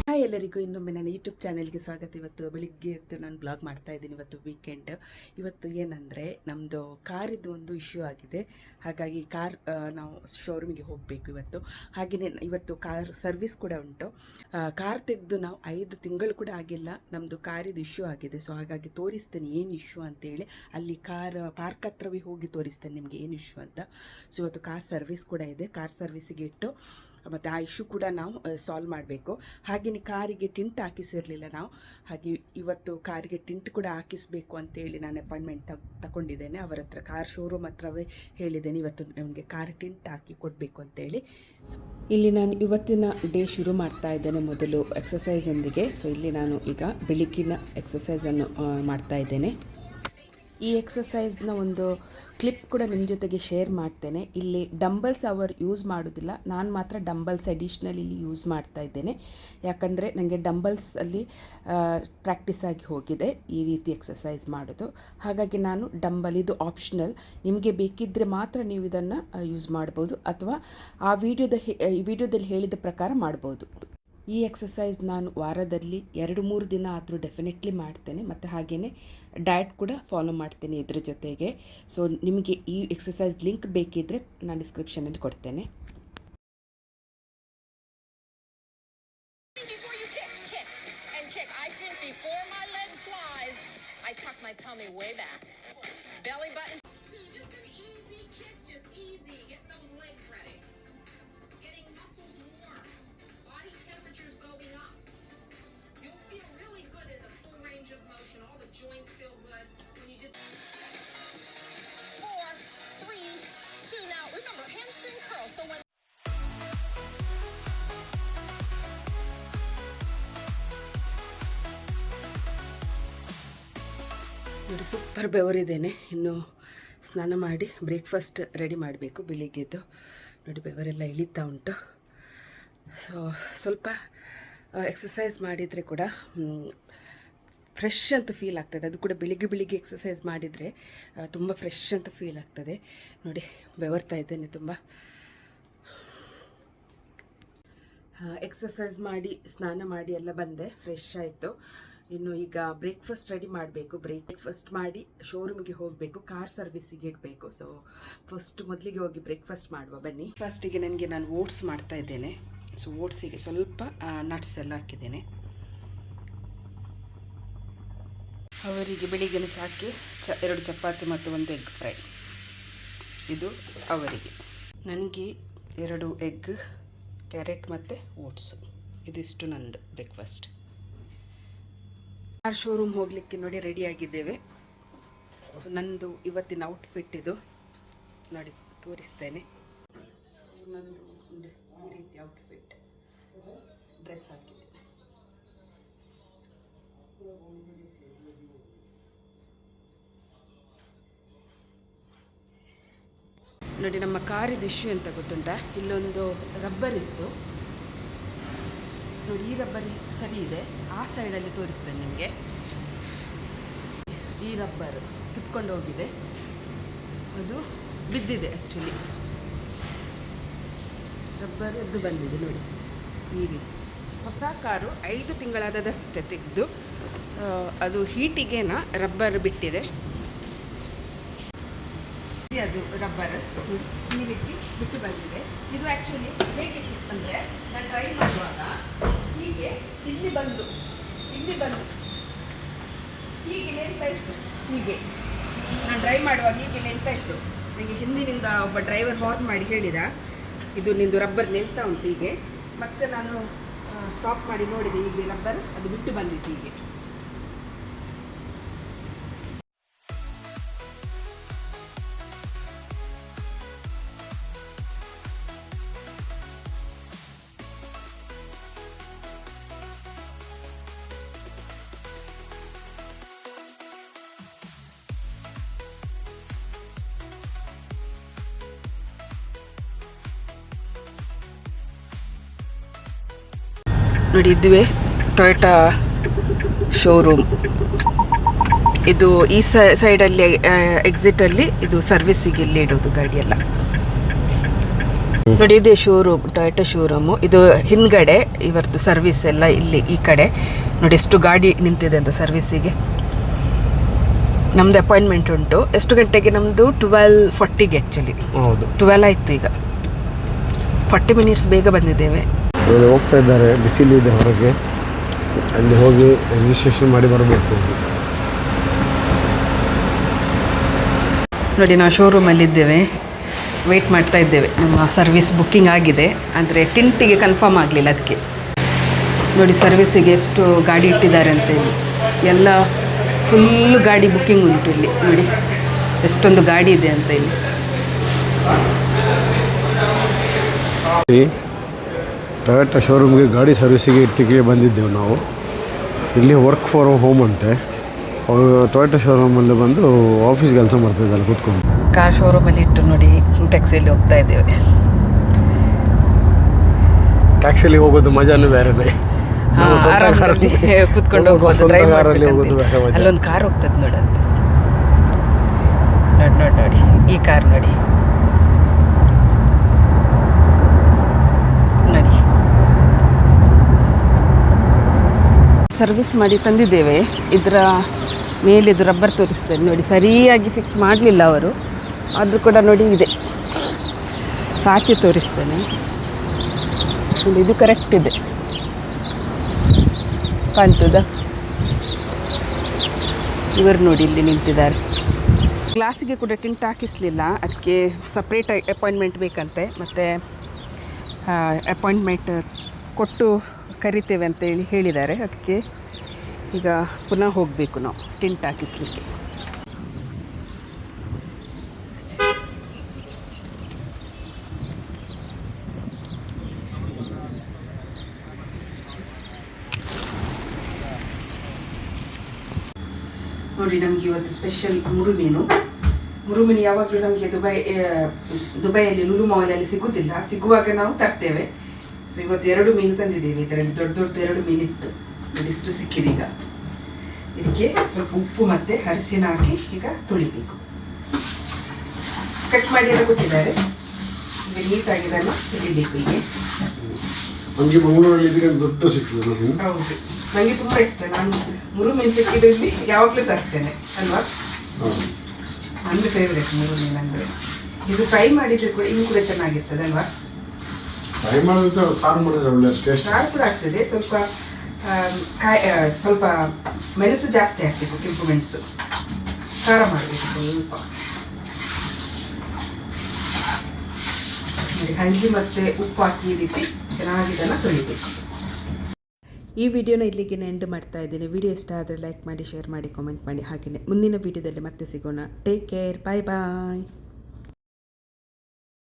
Hi ಎಲ್ಲರಿಗೂ ಇನ್ನೊಮ್ಮೆ ನನ್ನ ಯೂಟ್ಯೂಬ್ ಚಾನೆಲ್ಗೆ ಸ್ವಾಗತ. ಇವತ್ತು ಬೆಳಿಗ್ಗೆ ಎದ್ದು ನಾನು ಬ್ಲಾಗ್ ಮಾಡ್ತಾ ಇದ್ದೀನಿ. ಇವತ್ತು ವೀಕೆಂಡ್. ಇವತ್ತು ಏನಂದರೆ ನಮ್ಮದು ಕಾರಿದ್ದು ಒಂದು ಇಶ್ಯೂ ಆಗಿದೆ. ಹಾಗಾಗಿ ನಾವು ಶೋರೂಮಿಗೆ ಹೋಗಬೇಕು ಇವತ್ತು. ಹಾಗೆಯೇ ಇವತ್ತು ಕಾರ್ ಸರ್ವಿಸ್ ಕೂಡ ಉಂಟು. ಕಾರ್ ತೆಗೆದು ನಾವು 5 ತಿಂಗಳು ಕೂಡ ಆಗಿಲ್ಲ. ನಮ್ಮದು ಕಾರಿದ್ದು ಇಶ್ಯೂ ಆಗಿದೆ. ಸೊ ಹಾಗಾಗಿ ತೋರಿಸ್ತೇನೆ ಏನು ಇಶ್ಯೂ ಅಂತೇಳಿ. ಅಲ್ಲಿ ಪಾರ್ಕ್ ಹತ್ರವೇ ಹೋಗಿ ತೋರಿಸ್ತೇನೆ ನಿಮಗೆ ಏನು ಇಶ್ಯೂ ಅಂತ. ಸೊ ಇವತ್ತು ಕಾರ್ ಸರ್ವಿಸ್ ಕೂಡ ಇದೆ. ಕಾರ್ ಸರ್ವಿಸಿಗೆ ಇಟ್ಟು ಮತ್ತು ಆ ಇಶ್ಯೂ ಕೂಡ ನಾವು ಸಾಲ್ವ್ ಮಾಡಬೇಕು. ಹಾಗೆಯೇ ಕಾರಿಗೆ ಟಿಂಟ್ ಹಾಕಿಸಿರಲಿಲ್ಲ ನಾವು. ಹಾಗೆ ಇವತ್ತು ಕಾರಿಗೆ ಟಿಂಟ್ ಕೂಡ ಹಾಕಿಸಬೇಕು ಅಂತೇಳಿ ನಾನು ಅಪಾಯಿಂಟ್ಮೆಂಟ್ ತಗೊಂಡಿದ್ದೇನೆ ಅವರ ಹತ್ರ. ಕಾರ್ ಶೋರೂಮ್ ಹತ್ರವೇ ಹೇಳಿದ್ದೇನೆ ಇವತ್ತು ನಮಗೆ ಕಾರ್ ಟಿಂಟ್ ಹಾಕಿ ಕೊಡಬೇಕು ಅಂತೇಳಿ. ಇಲ್ಲಿ ನಾನು ಇವತ್ತಿನ ಡೇ ಶುರು ಮಾಡ್ತಾ ಇದ್ದೇನೆ ಮೊದಲು ಎಕ್ಸಸೈಸೊಂದಿಗೆ. ಸೊ ಇಲ್ಲಿ ನಾನು ಈಗ ಬೆಳಗ್ಗಿನ ಎಕ್ಸಸೈಸನ್ನು ಮಾಡ್ತಾ ಇದ್ದೇನೆ. ಈ ಎಕ್ಸಸೈಸ್ನ ಒಂದು ಕ್ಲಿಪ್ ಕೂಡ ನಿಮ್ಮ ಜೊತೆಗೆ ಶೇರ್ ಮಾಡ್ತೇನೆ. ಇಲ್ಲಿ ಡಂಬಲ್ಸ್ ಅವರು ಯೂಸ್ ಮಾಡೋದಿಲ್ಲ, ನಾನು ಮಾತ್ರ ಡಂಬಲ್ಸ್ ಅಡಿಷ್ನಲ್ ಇಲ್ಲಿ ಯೂಸ್ ಮಾಡ್ತಾ ಇದ್ದೇನೆ. ಯಾಕಂದರೆ ನನಗೆ ಡಂಬಲ್ಸಲ್ಲಿ ಪ್ರಾಕ್ಟೀಸ್ ಆಗಿ ಹೋಗಿದೆ ಈ ರೀತಿ ಎಕ್ಸಸೈಸ್ ಮಾಡೋದು. ಹಾಗಾಗಿ ನಾನು ಇದು ಆಪ್ಷನಲ್, ನಿಮಗೆ ಬೇಕಿದ್ದರೆ ಮಾತ್ರ ನೀವು ಇದನ್ನು ಯೂಸ್ ಮಾಡ್ಬೋದು, ಅಥವಾ ಆ ವಿಡಿಯೋದಲ್ಲಿ ಹೇಳಿದ ಪ್ರಕಾರ ಮಾಡ್ಬೋದು. ಈ ಎಕ್ಸಸೈಸ್ ನಾನು ವಾರದಲ್ಲಿ 2-3 ದಿನ ಆದರೂ ಡೆಫಿನೆಟ್ಲಿ ಮಾಡ್ತೇನೆ. ಮತ್ತು ಹಾಗೆಯೇ ಡಯಟ್ ಕೂಡ ಫಾಲೋ ಮಾಡ್ತೇನೆ ಇದ್ರ ಜೊತೆಗೆ. ಸೊ ನಿಮಗೆ ಈ ಎಕ್ಸಸೈಸ್ ಲಿಂಕ್ ಬೇಕಿದ್ದರೆ ನಾನು ಡಿಸ್ಕ್ರಿಪ್ಷನಲ್ಲಿ ಕೊಡ್ತೇನೆ. ನೋಡಿ, ಸೂಪರ್ ಬೆವರಿದ್ದೇನೆ. ಇನ್ನು ಸ್ನಾನ ಮಾಡಿ ಬ್ರೇಕ್ಫಾಸ್ಟ್ ರೆಡಿ ಮಾಡಬೇಕು ಬೆಳಿಗ್ಗೆದ್ದು. ನೋಡಿ, ಬೆವರೆಲ್ಲ ಇಳಿತಾ ಉಂಟು. ಸೊ ಸ್ವಲ್ಪ ಎಕ್ಸಸೈಸ್ ಮಾಡಿದರೆ ಕೂಡ ಫ್ರೆಶ್ ಅಂತ ಫೀಲ್ ಆಗ್ತದೆ. ಅದು ಕೂಡ ಬೆಳಿಗ್ಗೆ ಎಕ್ಸಸೈಸ್ ಮಾಡಿದರೆ ತುಂಬ ಫ್ರೆಶ್ ಅಂತ ಫೀಲ್ ಆಗ್ತದೆ. ನೋಡಿ, ಬೆವರ್ತಾ ಇದ್ದೇನೆ ತುಂಬ. ಎಕ್ಸಸೈಸ್ ಮಾಡಿ ಸ್ನಾನ ಮಾಡಿ ಎಲ್ಲ ಬಂದೆ, ಫ್ರೆಶ್ ಆಯಿತು. ಇನ್ನು ಈಗ ಬ್ರೇಕ್ಫಾಸ್ಟ್ ರೆಡಿ ಮಾಡಬೇಕು. ಬ್ರೇಕ್ಫಾಸ್ಟ್ ಮಾಡಿ ಶೋರೂಮಿಗೆ ಹೋಗಬೇಕು, ಕಾರ್ ಸರ್ವಿಸಿಗೆ ಇಡಬೇಕು. ಸೊ ಮೊದಲಿಗೆ ಹೋಗಿ ಬ್ರೇಕ್ಫಾಸ್ಟ್ ಮಾಡುವ ಬನ್ನಿ. ಫಸ್ಟಿಗೆ ನಾನು ಓಟ್ಸ್ ಮಾಡ್ತಾ ಇದ್ದೇನೆ. ಸೊ ಓಟ್ಸಿಗೆ ಸ್ವಲ್ಪ ನಟ್ಸ್ ಎಲ್ಲ ಹಾಕಿದ್ದೇನೆ. ಅವರಿಗೆ ಬೆಳಿಗ್ಗೆ ಚಾಕಿ 2 ಚಪಾತಿ ಮತ್ತು 1 ಎಗ್ ಫ್ರೈ. ಇದು ಅವರಿಗೆ. ನನಗೆ 2 ಎಗ್, ಕ್ಯಾರೆಟ್ ಮತ್ತು ಓಟ್ಸು. ಇದಿಷ್ಟು ನಂದು ಬ್ರೇಕ್ಫಾಸ್ಟ್. ಕಾರ್ ಶೋರೂಮ್ ಹೋಗಲಿಕ್ಕೆ ನೋಡಿ ರೆಡಿ ಆಗಿದ್ದೇವೆ. ಸೊ ನಂದು ಇವತ್ತಿನ ಔಟ್ಫಿಟ್ ಇದು ನೋಡಿ ತೋರಿಸ್ತೇನೆ. ನಂದು ಈ ರೀತಿ ಔಟ್ಫಿಟ್, ಡ್ರೆಸ್ ಹಾಕಿದೆ. ನೋಡಿ, ನಮ್ಮ ಕಾರಿದು ಇಶ್ಯೂ ಅಂತ ಗೊತ್ತುಂಟಾ? ಇಲ್ಲೊಂದು ರಬ್ಬರ್ ಇತ್ತು ನೋಡಿ, ಈ ರಬ್ಬರ್ ಸರಿ ಇದೆ. ಆ ಸೈಡಲ್ಲಿ ತೋರಿಸ್ತೇನೆ ನಿಮಗೆ. ಈ ರಬ್ಬರ್ ಕಿತ್ಕೊಂಡು ಹೋಗಿದೆ, ಅದು ಬಿದ್ದಿದೆ. ಆ್ಯಕ್ಚುಲಿ ರಬ್ಬರ್ ಎದ್ದು ಬಂದಿದೆ ನೋಡಿ ಈ ರೀತಿ. ಹೊಸ ಕಾರು 5 ತಿಂಗಳಾದದಷ್ಟೇ ತೆಗೆದು, ಅದು ಹೀಟಿಗೇನ ರಬ್ಬರ್ ಬಿಟ್ಟಿದೆ. ಅದು ರಬ್ಬರ್ ಈ ರೀತಿ ಬಿಟ್ಟು ಬಂದಿದೆ. ಇದು ಆ್ಯಕ್ಚುಲಿ ಹೇಗೆ ಅಂದರೆ, ನಾನು ಟ್ರೈ ಮಾಡುವಾಗ ಹೀಗೆ ಇಲ್ಲಿ ಬಂದು ಹೀಗೆ ನಿಲ್ತಾ ಇತ್ತು. ಹೀಗೆ ನಾನು ಡ್ರೈವ್ ಮಾಡುವಾಗ ಹೀಗೆ ನಿಲ್ತಾ ಇತ್ತು. ನನಗೆ ಹಿಂದಿನಿಂದ ಒಬ್ಬ ಡ್ರೈವರ್ ಹಾರ್ನ್ ಮಾಡಿ ಹೇಳಿದ, ಇದು ನಿಂದು ರಬ್ಬರ್ ನಿಲ್ತಾ ಉಂಟು ಹೀಗೆ. ಮತ್ತೆ ನಾನು ಸ್ಟಾಪ್ ಮಾಡಿ ನೋಡಿದೆ, ಹೀಗೆ ರಬ್ಬರ್ ಅದು ಬಿಟ್ಟು ಬಂದಿತ್ತು ಹೀಗೆ. ನೋಡಿ, ಇದುವೇ ಟೊಯೋಟಾ ಶೋರೂಮ್. ಇದು ಈ ಸೈಡಲ್ಲಿ ಎಕ್ಸಿಟಲ್ಲಿ ಇದು ಸರ್ವಿಸಿಗೆ ಇಲ್ಲಿ ಇಡೋದು ಗಾಡಿಯೆಲ್ಲ. ನೋಡಿ ಇದೆ ಶೋರೂಮ್, ಟೊಯೋಟಾ ಶೋರೂಮು. ಇದು ಹಿಂದ್ಗಡೆ ಇವರದ್ದು ಸರ್ವಿಸ್ ಎಲ್ಲ ಇಲ್ಲಿ ಈ ಕಡೆ ನೋಡಿ ಎಷ್ಟು ಗಾಡಿ ನಿಂತಿದೆ ಅಂತ ಸರ್ವಿಸಿಗೆ. ನಮ್ದು ಅಪಾಯಿಂಟ್ಮೆಂಟ್ ಉಂಟು. ಎಷ್ಟು ಗಂಟೆಗೆ? ನಮ್ಮದು 12:40ಗೆ ಆ್ಯಕ್ಚುಲಿ. ಹೌದು, 12 ಆಯಿತು ಈಗ. 40 ಮಿನಿಟ್ಸ್ ಬೇಗ ಬಂದಿದ್ದೇವೆ. ಹೋಗ್ತಾ ಇದ್ದಾರೆ, ಬಿಸಿಲಿದೆ ಹೊರಗೆ. ಅಲ್ಲಿ ಹೋಗಿ ರಿಜಿಸ್ಟ್ರೇಷನ್ ಮಾಡಿ ಬರಬೇಕು. ನೋಡಿ ನಾವು ಶೋರೂಮಲ್ಲಿದ್ದೇವೆ, ವೆಯ್ಟ್ ಮಾಡ್ತಾ ಇದ್ದೇವೆ. ನಮ್ಮ ಸರ್ವಿಸ್ ಬುಕ್ಕಿಂಗ್ ಆಗಿದೆ, ಅಂದರೆ ಟಿಂಟಿಗೆ ಕನ್ಫರ್ಮ್ ಆಗಲಿಲ್ಲ ಅದಕ್ಕೆ. ನೋಡಿ ಸರ್ವಿಸಿಗೆ ಎಷ್ಟು ಗಾಡಿ ಇಟ್ಟಿದ್ದಾರೆ ಅಂತ ಹೇಳಿ. ಎಲ್ಲ ಫುಲ್ಲು ಗಾಡಿ ಬುಕ್ಕಿಂಗ್ ಉಂಟು ಇಲ್ಲಿ. ನೋಡಿ ಎಷ್ಟೊಂದು ಗಾಡಿ ಇದೆ ಅಂತ ಇಲ್ಲಿ. ಟೊಯೋಟಾ ಶೋರೂಮ್ಗೆ ಗಾಡಿ ಸರ್ವಿಸಿಗೆ ಇಟ್ಟಿಗೆ ಬಂದಿದ್ದೆವು ನಾವು. ಇಲ್ಲಿ ವರ್ಕ್ ಫಾರ್ ಹೋಮ್ ಅಂತೆ. ಟೊಯೋಟಾ ಶೋರೂಮಲ್ಲಿ ಬಂದು ಆಫೀಸ್ ಕೆಲಸ ಮಾಡ್ತಿದ್ದಲ್ಲ ಕೂತ್ಕೊಂಡು. ಕಾರ್ ಶೋರೂಮಲ್ಲಿ ಇಟ್ಟು ನೋಡಿ ಟ್ಯಾಕ್ಸಿಯಲ್ಲಿ ಹೋಗ್ತಾ ಇದ್ದೇವೆ. ಟ್ಯಾಕ್ಸಿಯಲ್ಲಿ ಹೋಗೋದು ಮಜಾನು ಬೇರೆನೆ. ಕೂತ್ಕೊಂಡು ಹೋಗೋದು, ಡ್ರೈವ್ ಅಲ್ಲೊಂದು ಕಾರ್ ಹೋಗ್ತದೆ ನೋಡಂತ. ನೋಡಿ ಈ ಕಾರ್ ನೋಡಿ ನೋಡಿ. ಸರ್ವಿಸ್ ಮಾಡಿ ತಂದಿದ್ದೇವೆ. ಇದರ ಮೇಲಿದು ರಬ್ಬರ್ ತೋರಿಸ್ತೇನೆ ನೋಡಿ. ಸರಿಯಾಗಿ ಫಿಕ್ಸ್ ಮಾಡಲಿಲ್ಲ ಅವರು, ಆದರೂ ಕೂಡ ನೋಡಿ ಇದೆ. ಸಾಚಿ ತೋರಿಸ್ತೇನೆ. ಇದು ಕರೆಕ್ಟ್ ಇದೆ, ಕಾಣ್ತದ? ಇವರು ನೋಡಿ ಇಲ್ಲಿ ನಿಂತಿದ್ದಾರೆ. ಗ್ಲಾಸಿಗೆ ಕೂಡ ಟಿಂಟ್ ಹಾಕಿಸಲಿಲ್ಲ, ಅದಕ್ಕೆ ಸಪ್ರೇಟ್ ಅಪಾಯಿಂಟ್ಮೆಂಟ್ ಬೇಕಂತೆ. ಮತ್ತು ಅಪಾಯಿಂಟ್ಮೆಂಟ್ ಕೊಟ್ಟು ಕರಿತೇವೆ ಅಂತೇಳಿ ಹೇಳಿದ್ದಾರೆ. ಅದಕ್ಕೆ ಈಗ ಪುನಃ ಹೋಗಬೇಕು ನಾವು ಟಿಂಟ್ ಹಾಕಿಸ್ಲಿಕ್ಕೆ. ನೋಡಿ ನಮಗೆ ಇವತ್ತು ಸ್ಪೆಷಲ್ ಮುರುಮೀನು. ಮುರುಮೀನು ಯಾವಾಗಲೂ ನಮಗೆ ದುಬೈಯಲ್ಲಿ ಲುಲು ಮಾಲಲ್ಲಿ ಸಿಗುತ್ತಿಲ್ಲ, ಸಿಗುವಾಗ ನಾವು ತರ್ತೇವೆ. ಸೊ ಇವತ್ತು 2 ಮೀನು ತಂದಿದ್ದೀವಿ. ಇದರಲ್ಲಿ ದೊಡ್ಡ 2 ಮೀನಿತ್ತು ನೋಡಿ, ಇಷ್ಟು ಸಿಕ್ಕಿದೆ. ಈಗ ಇದಕ್ಕೆ ಸ್ವಲ್ಪ ಉಪ್ಪು ಮತ್ತು ಅರಿಶಿನ ಹಾಕಿ ಈಗ ತೊಳಿಬೇಕು. ಕಟ್ ಮಾಡಿ ಎಲ್ಲ ಕೊಟ್ಟಿದ್ದಾರೆ. ಈಗ ನೀಟಾಗಿ ಇದನ್ನು ತೆಗಿಬೇಕು. ಹೀಗೆ ನಮಗೆ ಮಂಗಳೂರಲ್ಲಿ ದೊಡ್ಡ ಸಿಗ್ತದೆ. ಹೌದು, ನನಗೆ ತುಂಬ ಇಷ್ಟ. ನಾನು ಮುರುಮೀನು ಸಿಕ್ಕಿದ್ರಲ್ಲಿ ಯಾವಾಗಲೂ ತರ್ತೇನೆ ಅಲ್ವಾ. ನಂದು ಫೇವ್ರೇಟ್ ಮುರುಮೀನು ಅಂದರೆ. ಇದು ಫ್ರೈ ಮಾಡಿದರೆ ಕೂಡ ಇನ್ನೂ ಕೂಡ ಚೆನ್ನಾಗಿರ್ತದೆ ಅಲ್ವಾ. ಫ್ರೈ ಮಾಡಿದ್ರೆ ಸಾರು ಮಾಡಿದ್ರೆ ಒಳ್ಳೆ ಟೇಸ್ಟ್. ಸಾರು ಕೂಡ ಆಗ್ತದೆ. ಸ್ವಲ್ಪ ಮೆಣಸು ಜಾಸ್ತಿ ಹಾಕಬೇಕು, ಕೆಂಪು ಮೆಣಸು. ಖಾರ ಮಾಡಬೇಕು ಸ್ವಲ್ಪ. ಹಂದಿ ಮತ್ತು ಉಪ್ಪು ಹಾಕಿ ಈ ರೀತಿ ಚೆನ್ನಾಗಿ ಇದನ್ನು ತೊಳಿಬೇಕು. ಈ ವಿಡಿಯೋನ ಇಲ್ಲಿಗೆ ಎಂಡ್ ಮಾಡ್ತಾ ಇದ್ದೀನಿ. ವಿಡಿಯೋ ಇಷ್ಟ ಆದರೆ ಲೈಕ್ ಮಾಡಿ, ಶೇರ್ ಮಾಡಿ, ಕಾಮೆಂಟ್ ಮಾಡಿ. ಹಾಗೆಯೇ ಮುಂದಿನ ವಿಡಿಯೋದಲ್ಲಿ ಮತ್ತೆ ಸಿಗೋಣ. ಟೇಕ್ ಕೇರ್, ಬಾಯ್ ಬಾಯ್.